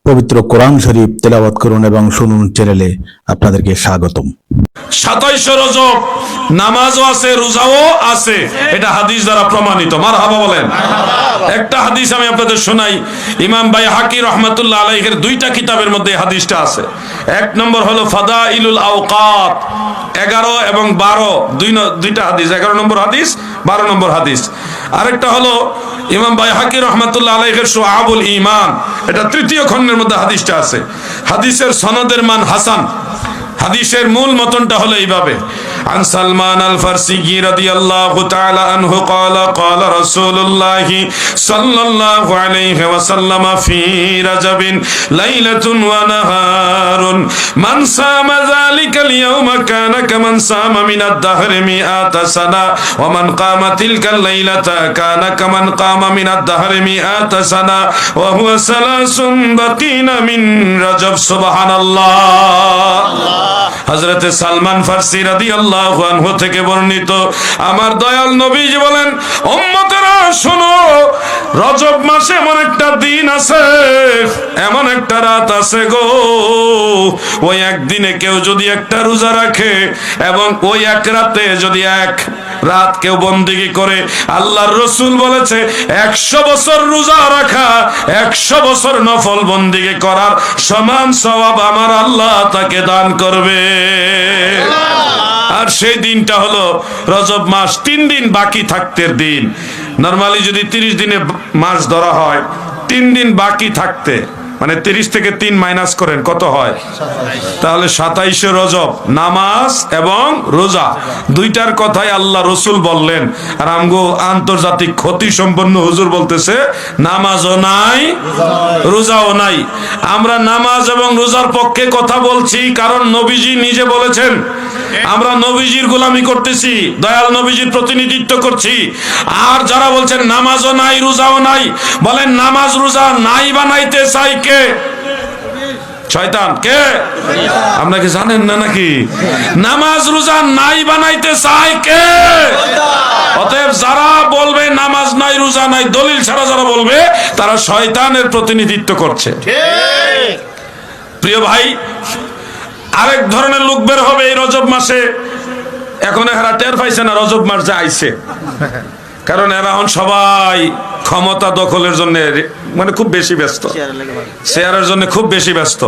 পবিত্র কোরআন শরীফ তেলাওয়াত করুন এবং শুনুন চ্যানেলে আপনাদেরকে স্বাগতম। 27 রজব নামাজও আছে, রোজাও আছে, এটা হাদিস দ্বারা প্রমাণিত। মারহাবা বলেন। একটা হাদিস আমি আপনাদের শোনাই। ইমাম বাইহাকি রাহমাতুল্লাহ আলাইহির দুইটা কিতাবের মধ্যে হাদিসটা আছে। এক নম্বর হলো ফাদাইলুল আওকাত 11 এবং 12, দুইটা হাদিস, 11 নম্বর হাদিস, 12 নম্বর হাদিস। আরেকটা হলো ইমাম বাইহাকি রাহমাতুল্লাহ আলাইহির শুআবুল ঈমান, এটা তৃতীয় খণ্ডের মধ্যে হাদিসটা আছে। হাদিসের সনদের মান হাসান। হাদিসের মূল মতনটা হলো এইভাবে: আন সালমান আল ফারসি রাদিয়াল্লাহু তাআলা আনহু ক্বালা ক্বালা রাসূলুল্লাহ সাল্লাল্লাহু আলাইহি ওয়াসাল্লাম ফি রাজাবিন লাইলাতুন ওয়া নাহারুন মান সামা যালিকাল ইয়াওমা কানা কামান সামা মিনাদ দাহরি মিআতা সানা ওয়া মান কামা তিলকাল লাইলাতা কানা কামান কামা মিনাদ দাহরি মিআতা সানা ওয়া হুয়া সালাসুন বাকিনা মিন রাজব। সুবহানাল্লাহ। হযরতে সালমান ফারসি রাদিয়াল্লাহু আনহু থেকে বর্ণিত, আমার দয়াল নবীজি বলেন, উম্মতেরা শোনো, রজব মাসে এমন একটা দিন আছে, এমন একটা রাত আছে গো, ওই একদিনে কেউ যদি একটা রোজা রাখে এবং ওই এক রাতে যদি এক রাত কেউ বন্দেগী করে, আল্লাহর রাসূল বলেছে 100 বছর রোজা রাখা, 100 বছর নফল বন্দেগী করার সমান সওয়াব আমার আল্লাহ তাকে দান করবে। আর সেই দিনটা হলো রজব মাস 3 দিন বাকি থাকতে দিন। নরমালি যদি 30 দিনে মাস ধরা হয়, 3 দিন বাকি থাকতে, মানে 30 থেকে 3 মাইনাস করেন, কত হয়? তাহলে 27 রজব নামাজ এবং রোজা দুইটার কথাই আল্লাহ রসুল বললেন। আর আমগো আন্তর্জাতিক ক্ষতি সম্পন্ন হুজুর বলতেছে নামাজও নাই, রোজাও নাই। আমরা নামাজ এবং রোজার পক্ষে কথা বলছি, কারণ নবীজি নিজে বলেছেন আমরা নবীজির গোলামি করতেছি, দয়াল নবীজির প্রতিনিধিত্ব করছি। আর যারা বলছেন নামাজও নাই, রোজাও নাই, বলেন নামাজ রোজা নাই বানাইতে চাই কে? শয়তান। কে? আপনাকে জানেন না নাকি? নামাজ রোজা নাই বানাইতে চায় কে? অতএব যারা বলবে নামাজ নাই, রোজা নাই, দলিল ছাড়া যারা বলবে, তারা শয়তানের প্রতিনিধিত্ব করছে। প্রিয় ভাই, আরেক ধরনের লোক বের হবে এই রজব মাসে। এখন এরা টের পাইছে না রজব মাস যে আইছে, কারণ এরা এখন সবাই ক্ষমতা দখলের জন্য মানে খুব বেশি ব্যস্ত, শেয়ারের জন্য খুব বেশি ব্যস্ত।